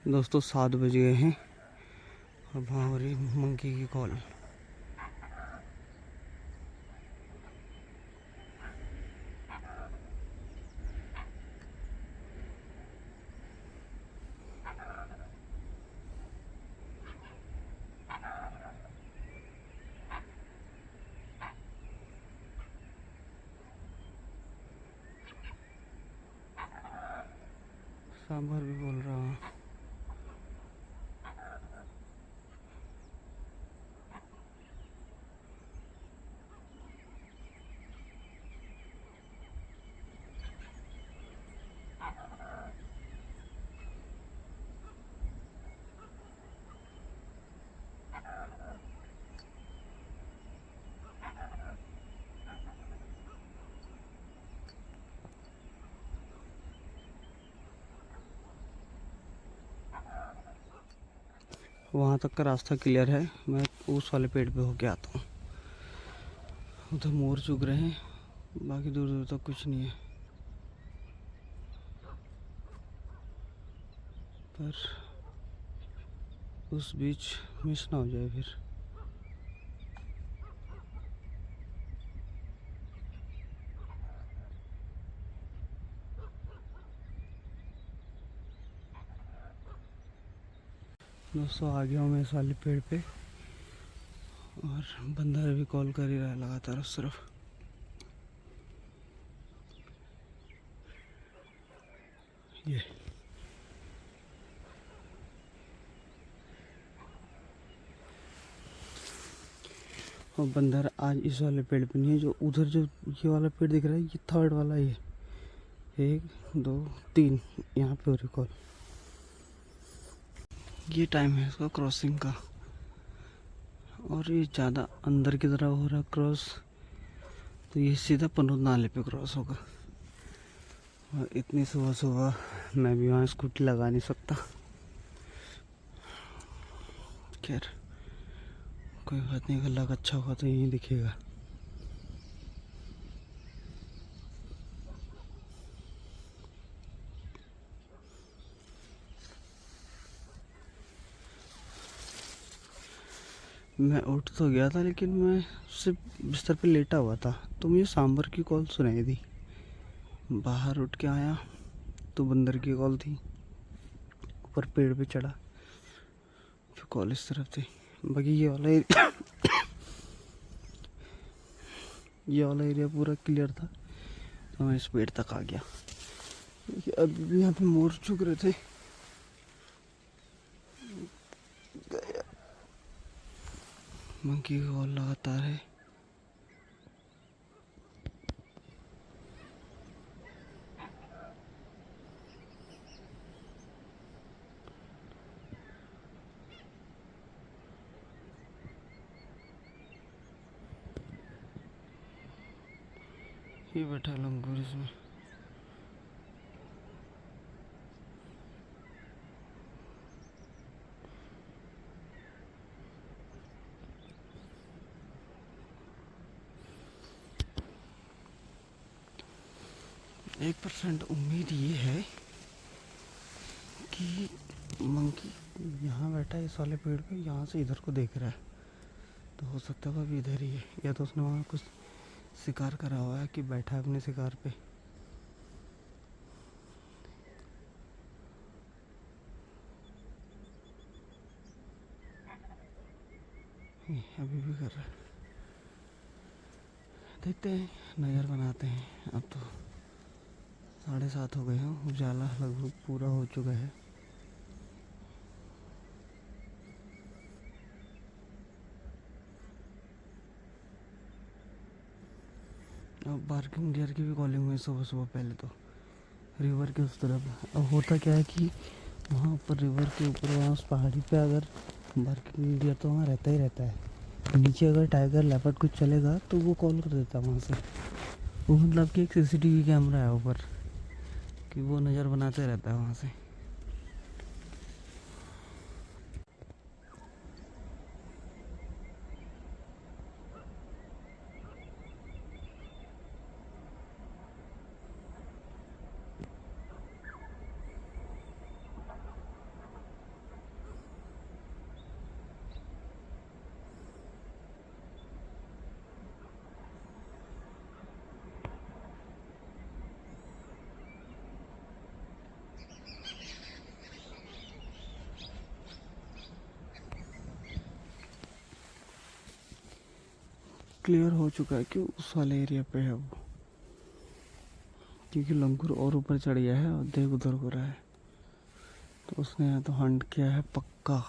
दोस्तों 7 बज गए हैं। अब वहाँ हो रही मंकी की कॉल। सांभर भी बोल रहा हूँ। वहाँ तक का रास्ता क्लियर है। मैं उस वाले पेड़ पे होके आता हूँ। उधर मोर चुग रहे हैं, बाकी दूर दूर तक कुछ नहीं है। पर उस बीच मिस ना हो जाए फिर। दोस्तों आ गया हूँ मैं इस वाले पेड़ पे, और बंदर भी कॉल कर ही रहा है लगातार उस तरफ। ये और बंदर आज इस वाले पेड़ पे नहीं है, जो उधर जो ये वाला पेड़ दिख रहा है, ये थर्ड वाला। ये 1 2 3 यहाँ पे हो रही कॉल। ये टाइम है इसका क्रॉसिंग का, और ये ज़्यादा अंदर की तरफ हो रहा क्रॉस, तो ये सीधा पनूद नाले पे क्रॉस होगा। और इतनी सुबह सुबह मैं भी वहाँ स्कूटी लगा नहीं सकता। खैर कोई बात नहीं, अगर लग अच्छा होगा तो यहीं दिखेगा। मैं उठ तो गया था, लेकिन मैं सिर्फ बिस्तर पे लेटा हुआ था, तो मुझे सांभर की कॉल सुनाई दी। बाहर उठ के आया तो बंदर की कॉल थी। ऊपर पेड़ पे चढ़ा, फिर कॉल इस तरफ थी। बाकी ये वाला एरिया पूरा क्लियर था, तो मैं इस पेड़ तक आ गया। अभी भी यहाँ पे मोर चुग रहे थे। मंकी की कॉल लगातार है। ये बैठा लंगूर इसमें। एक % उम्मीद ये है कि मंकी यहाँ बैठा है इस वाले पेड़ पे, यहाँ से इधर को देख रहा है, तो हो सकता है वो अभी इधर ही है, या तो उसने वहाँ कुछ शिकार करा हुआ है कि बैठा है अपने शिकार पे। अभी भी कर रहा है। देखते हैं, नज़र बनाते हैं। अब तो 7:30 हो गए हैं, उजाला लगभग पूरा हो चुका है। अब बार्किंग डियर की भी कॉलिंग हुई सुबह सुबह। पहले तो रिवर के उस तरफ। अब होता क्या है कि वहाँ ऊपर रिवर के ऊपर, वहाँ उस पहाड़ी पे अगर बार्किंग डियर तो वहाँ रहता ही रहता है। नीचे अगर टाइगर लेपर्ड कुछ चलेगा तो वो कॉल कर देता है वहाँ से। वो मतलब कि एक CCTV कैमरा है ऊपर, कि वो नज़र बनाते रहता है वहाँ से। क्लियर हो चुका है कि उस वाले एरिया पे है वो, क्योंकि लंगूर और ऊपर चढ़ गया है और देख उधर हो रहा है, तो उसने यहाँ तो हंट किया है पक्का।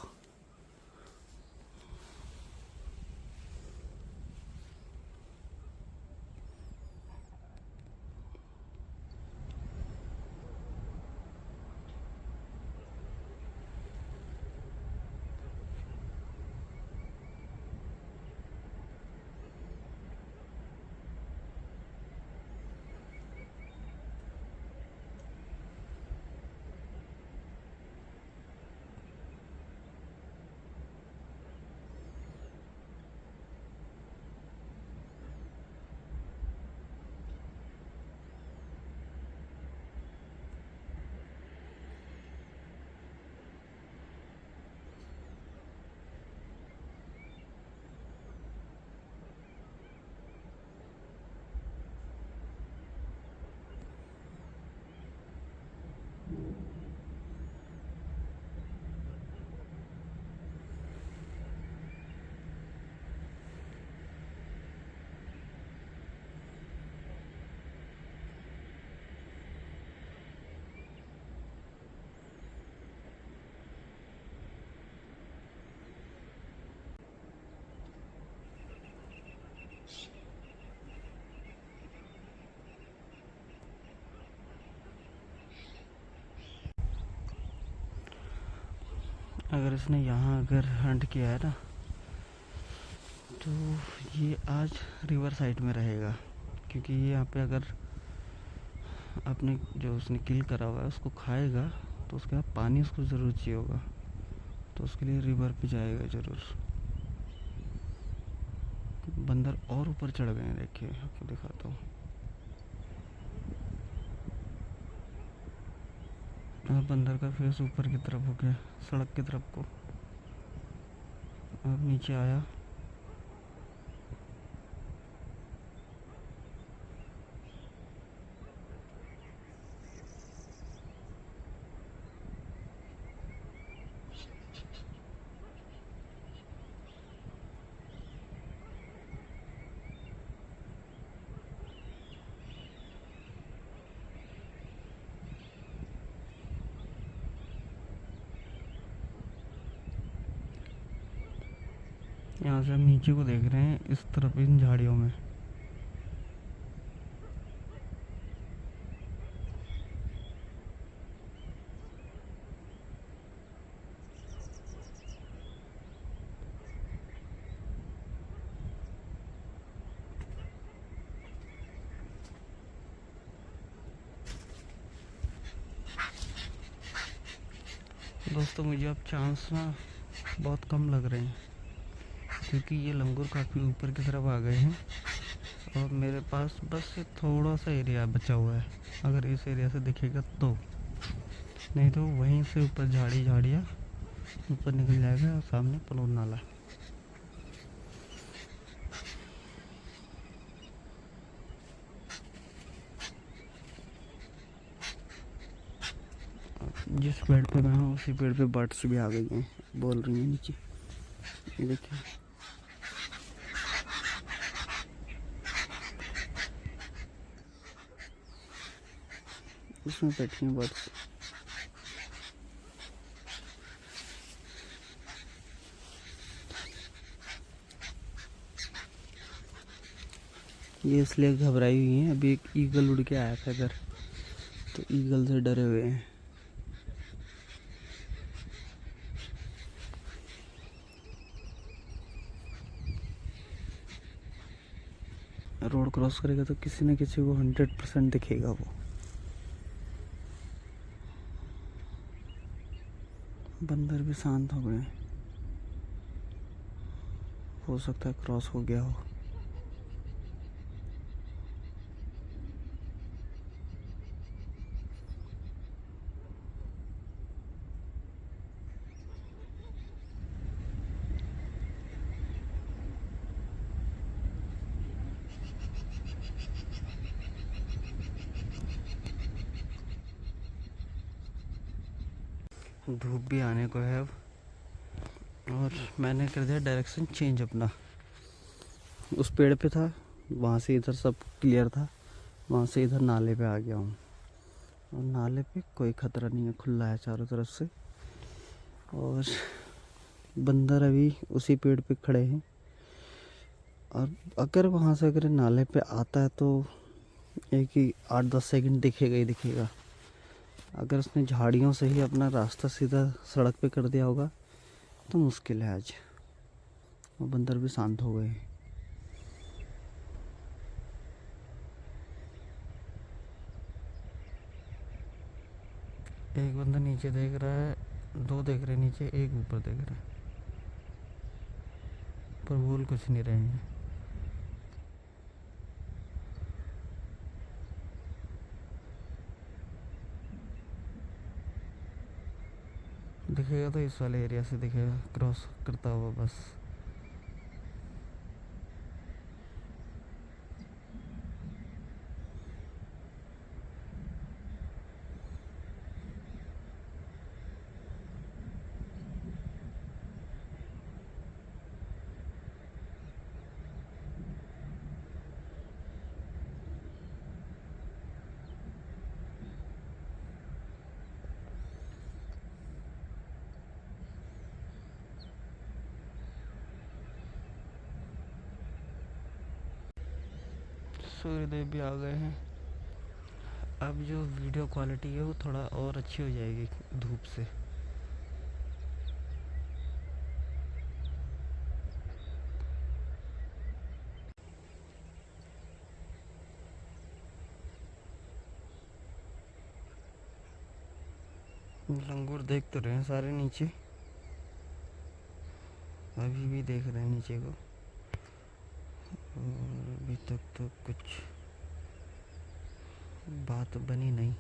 अगर इसने यहाँ अगर हंट किया है ना, तो ये आज रिवर साइड में रहेगा, क्योंकि ये यहाँ पे अगर अपने जो उसने किल करा हुआ है उसको खाएगा तो उसके बाद पानी उसको ज़रूर चाहिए होगा, तो उसके लिए रिवर पे जाएगा ज़रूर। बंदर और ऊपर चढ़ गए हैं, देखिए आपको दिखाता हूँ। अब बंदर का फेस ऊपर की तरफ हो गया, सड़क की तरफ को। अब नीचे आया, यहाँ से हम नीचे को देख रहे हैं, इस तरफ इन झाड़ियों में। दोस्तों मुझे अब चांस ना बहुत कम लग रहे हैं, क्योंकि ये लंगूर काफ़ी ऊपर की तरफ आ गए हैं और मेरे पास बस थोड़ा सा एरिया बचा हुआ है। अगर इस एरिया से दिखेगा तो, नहीं तो वहीं से ऊपर झाड़ियाँ ऊपर निकल जाएगा और सामने पलोर नाला। जिस पेड़ पे मैं हूँ उसी पेड़ पे बर्ड्स भी आ गई हैं, बोल रही हैं नीचे, ये देखिए। उसमें बैठी हैं बर्ड्स। ये इसलिए घबराई हुई हैं, अभी एक ईगल उड़ के आया था इधर, तो ईगल से डरे हुए हैं। रोड क्रॉस करेगा तो किसी न किसी को 100% दिखेगा वो। बंदर भी शांत हो गए, हो सकता है क्रॉस हो गया हो। धूप भी आने को है अब, और मैंने कर दिया डायरेक्शन चेंज अपना, उस पेड़ पे था, वहाँ से इधर सब क्लियर था, वहाँ से इधर नाले पे आ गया हूँ। और नाले पे कोई खतरा नहीं है, खुला है चारों तरफ से। और बंदर अभी उसी पेड़ पे खड़े हैं। और अगर वहाँ से अगर नाले पे आता है तो एक ही 8-10 सेकंड दिखेगा ही दिखेगा। अगर उसने झाड़ियों से ही अपना रास्ता सीधा सड़क पे कर दिया होगा तो मुश्किल है आज। और बंदर भी शांत हो गए हैं। एक बंदा नीचे देख रहा है, 2 देख रहे हैं नीचे, एक ऊपर देख रहा है, पर बोल कुछ नहीं रहे हैं। दिखेगा तो इस वाले एरिया से दिखेगा, क्रॉस करता हुआ बस। सूर्यदेव भी आ गए हैं। अब जो वीडियो क्वालिटी है वो थोड़ा और अच्छी हो जाएगी धूप से। लंगूर देख तो रहे हैं सारे नीचे, अभी भी देख रहे हैं नीचे को। और अभी तक तो कुछ बात बनी नहीं।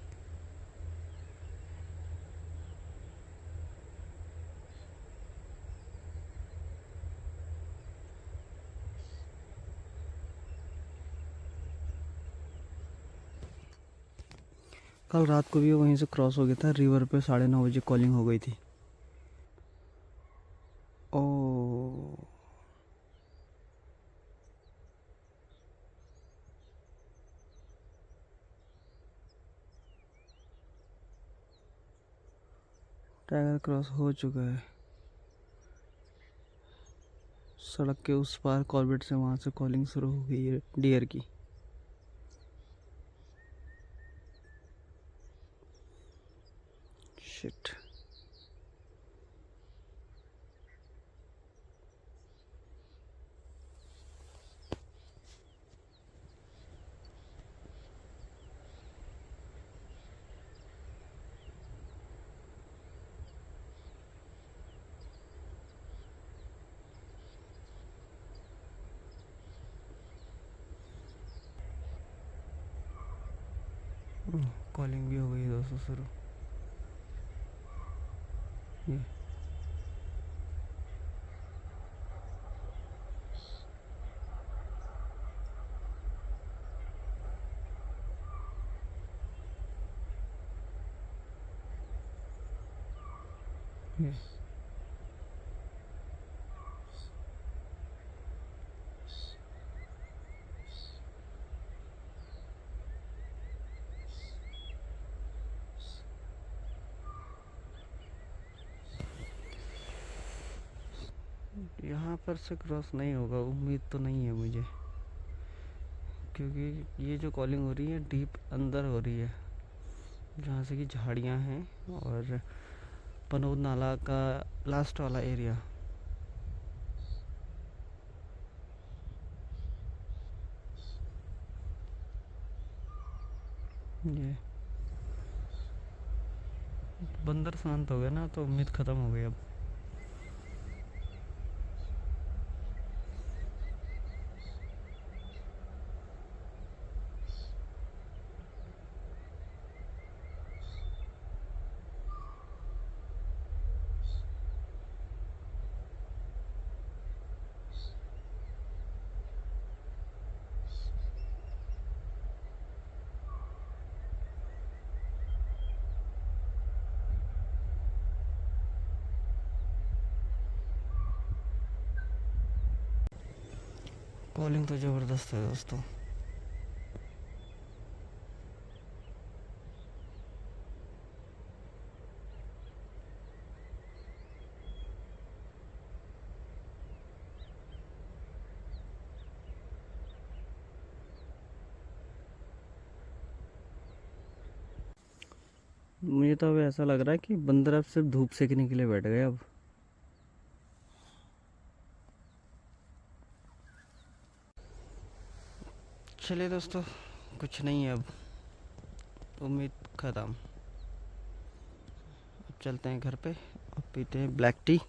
कल रात को भी वहीं से क्रॉस हो गया था, रिवर पे 9:30 बजे कॉलिंग हो गई थी। ओ, टाइगर क्रॉस हो चुका है। सड़क के उस पार कॉर्बेट से वहाँ से कॉलिंग शुरू हो गई है डियर की। शिट। कॉलिंग भी हो गई है दोस्तों शुरू। ये ये यहाँ पर से क्रॉस नहीं होगा, उम्मीद तो नहीं है मुझे, क्योंकि ये जो कॉलिंग हो रही है डीप अंदर हो रही है, जहाँ से कि झाड़ियाँ हैं और पनौद नाला का लास्ट वाला एरिया। ये बंदर शांत हो गया ना तो उम्मीद ख़त्म हो गई अब। कॉलिंग तो ज़बरदस्त है दोस्तों। मुझे तो अब ऐसा लग रहा है कि बंदर अब सिर्फ धूप सेकने के लिए बैठ गए अब। चलिए दोस्तों, कुछ नहीं है अब, उम्मीद ख़त्म। अब चलते हैं घर पे, अब पीते हैं ब्लैक टी।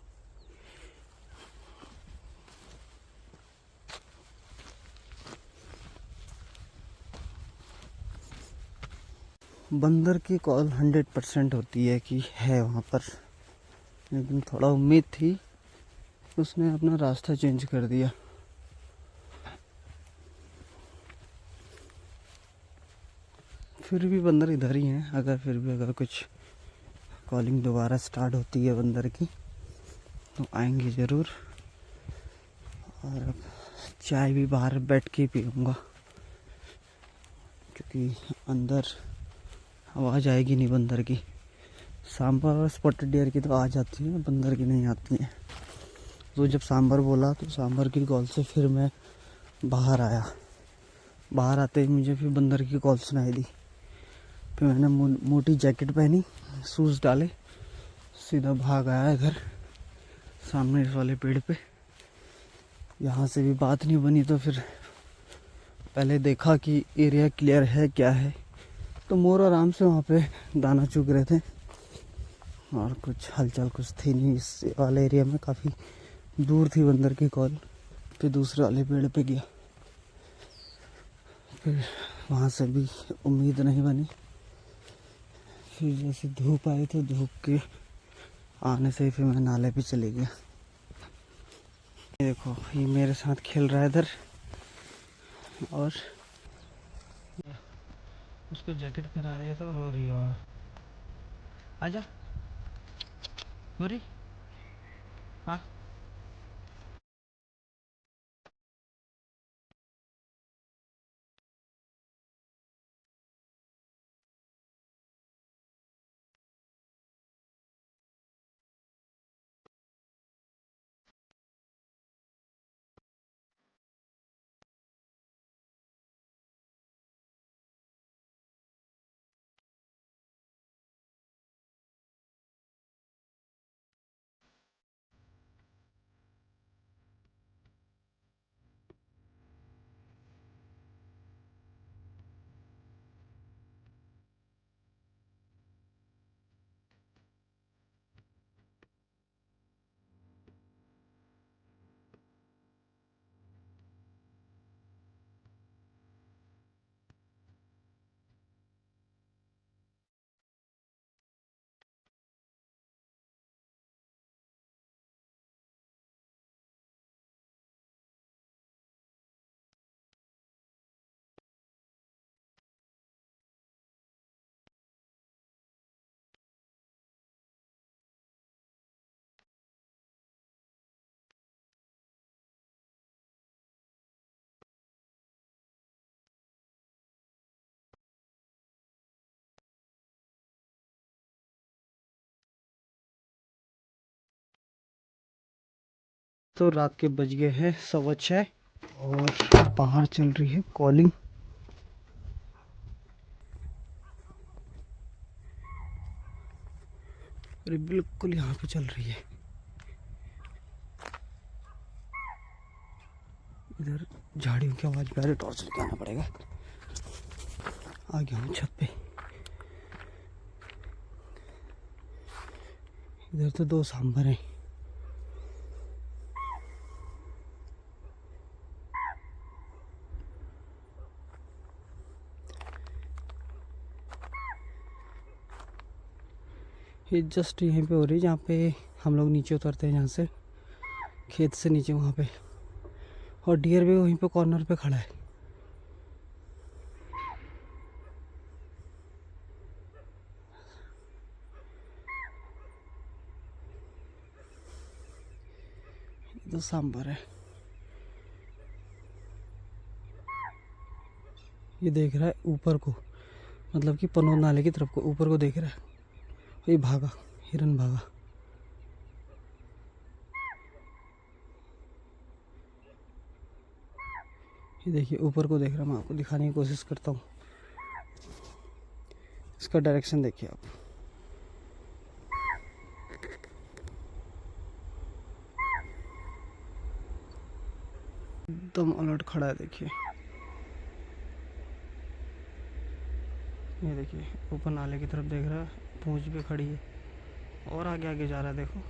बंदर की कॉल 100% होती है कि है वहाँ पर, लेकिन थोड़ा उम्मीद थी, उसने अपना रास्ता चेंज कर दिया। फिर भी बंदर इधर ही हैं। अगर कुछ कॉलिंग दोबारा स्टार्ट होती है बंदर की तो आएंगे ज़रूर। और अब चाय भी बाहर बैठ के पीऊँगा, क्योंकि अंदर आवाज़ आएगी नहीं बंदर की। सांबर और स्पॉटेड डियर की तो आ जाती है, बंदर की नहीं आती है। तो जब सांबर बोला तो सांबर की कॉल से फिर मैं बाहर आया। बाहर आते ही मुझे फिर बंदर की कॉल सुनाई दी। फिर मैंने मोटी जैकेट पहनी, शूज़ डाले, सीधा भाग आया इधर सामने इस वाले पेड़ पे। यहाँ से भी बात नहीं बनी तो फिर पहले देखा कि एरिया क्लियर है क्या है। तो मोर आराम से वहाँ पे दाना चुग रहे थे और कुछ हलचल कुछ थी नहीं। इस वाले एरिया में काफ़ी दूर थी बंदर की कॉल। फिर दूसरे वाले पेड़ पे गया, फिर वहाँ से भी उम्मीद नहीं बनी। फिर जैसे धूप आई तो धूप के आने से फिर मैं नाले पे चले गया। देखो ये मेरे साथ खेल रहा है इधर, और उसको जैकेट पहना दिया तो हो रही है। आजा हो रही। हाँ तो रात के बज गए हैं 6:15 और बाहर चल रही है कॉलिंग। अरे बिल्कुल यहाँ पे चल रही है। इधर झाड़ियों की आवाज़ पे टॉर्च लेके आना पड़ेगा। आ गया हूँ छत पे। इधर तो 2 सांभर हैं। ये जस्ट यहीं पे हो रही है जहाँ पे हम लोग नीचे उतरते हैं, जहाँ से खेत से नीचे वहाँ पे। और डियर भी वहीं पे कॉर्नर पे खड़ा है। ये तो सांभर है। ये देख रहा है ऊपर को, मतलब कि पनोर नाले की तरफ को, ऊपर को देख रहा है। ये भागा, हिरन भागा। ये देखिए ऊपर को देख रहा, मैं आपको दिखाने की कोशिश करता हूँ। इसका डायरेक्शन देखिए आप। एकदम अलर्ट खड़ा है, देखिए। ये देखिए ऊपर नाले की तरफ देख रहा है, पूंछ पे खड़ी है और आगे आगे जा रहा है, देखो।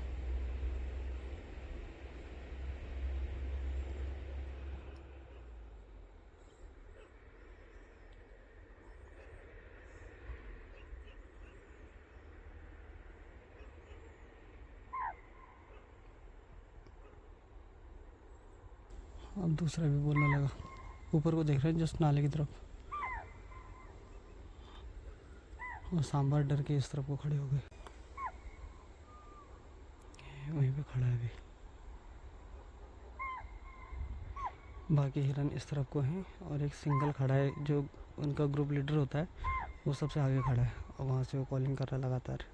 अब दूसरा भी बोलने लगा। ऊपर को देख रहे हैं, जस्ट नाले की तरफ। और सांभर डर के इस तरफ को खड़े हो गए। वहीं पे खड़ा है अभी। बाकी हिरन इस तरफ को हैं और एक सिंगल खड़ा है, जो उनका ग्रुप लीडर होता है, वो सबसे आगे खड़ा है। और वहाँ से वो कॉलिंग कर रहा है लगातार।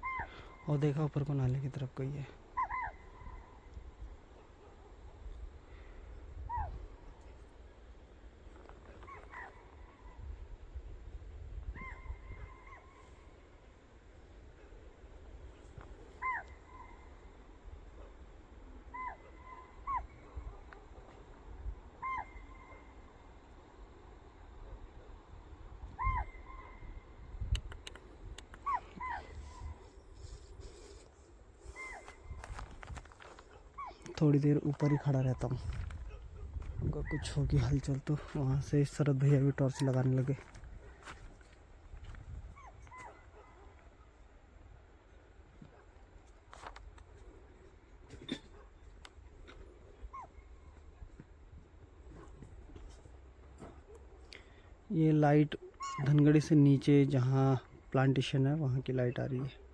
और देखा ऊपर को नाले की तरफ कोई है। थोड़ी देर ऊपर ही खड़ा रहता हूँ, अगर कुछ होगी हलचल तो। वहाँ से शरद भैया भी टॉर्च लगाने लगे। ये लाइट धनगढ़ी से नीचे जहाँ प्लांटेशन है वहाँ की लाइट आ रही है।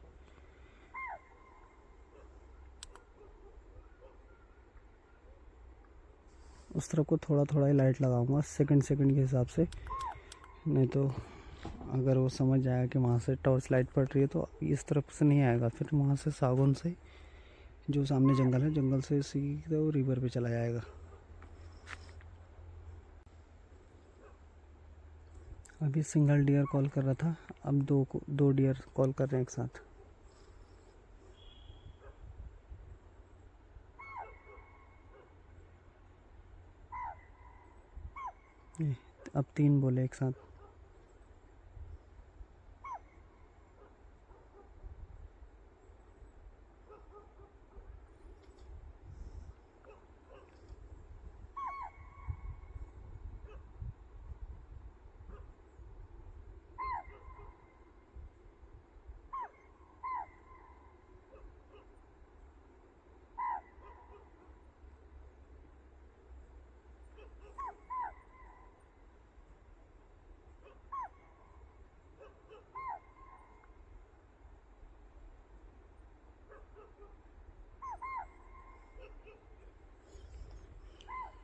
उस तरफ को थोड़ा थोड़ा ही लाइट लगाऊंगा, सेकंड सेकंड के हिसाब से। नहीं तो अगर वो समझ जाएगा कि वहाँ से टॉर्च लाइट पड़ रही है तो इस तरफ से नहीं आएगा, फिर वहाँ से सागौन से, जो सामने जंगल है, जंगल से सीधा वो रिवर पे चला जाएगा। अभी सिंगल डियर कॉल कर रहा था, अब दो डियर कॉल कर रहे हैं एक साथ। अब 3 बोले एक साथ।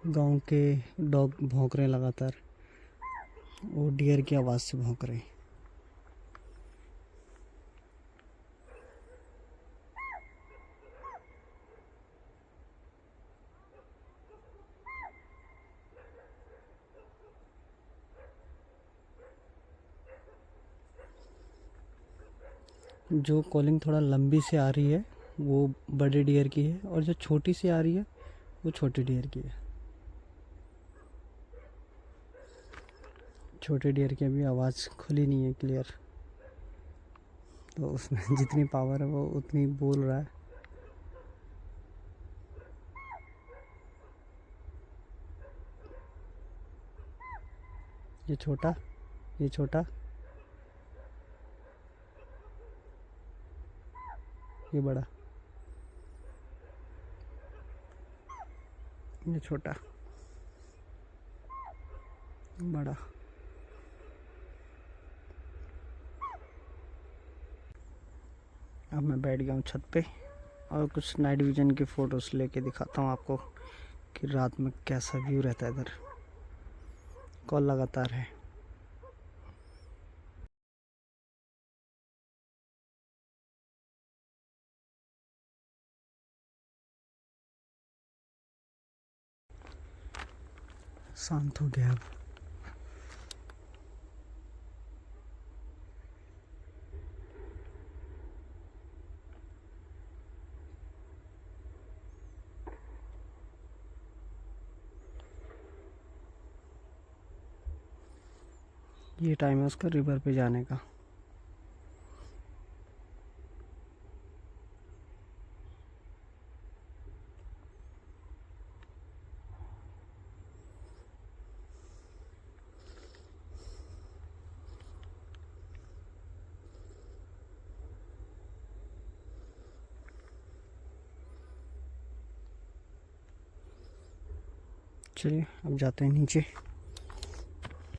गांव के डॉग भौंक रहे हैं लगातार, वो डियर की आवाज़ से भौंक रहे हैं। जो कॉलिंग थोड़ा लंबी से आ रही है वो बड़े डियर की है, और जो छोटी सी आ रही है वो छोटे डियर की है। छोटे डियर की अभी आवाज़ खुली नहीं है क्लियर, तो उसमें जितनी पावर है वो उतनी बोल रहा है। ये छोटा, ये छोटा, ये बड़ा, ये छोटा, बड़ा। अब मैं बैठ गया हूँ छत पे और कुछ नाइट विजन की फ़ोटोज़ लेके दिखाता हूँ आपको कि रात में कैसा व्यू रहता है इधर। कॉल लगातार है। शांत हो गया अब। ये टाइम है उसका रिवर पे जाने का। चलिए अब जाते हैं नीचे।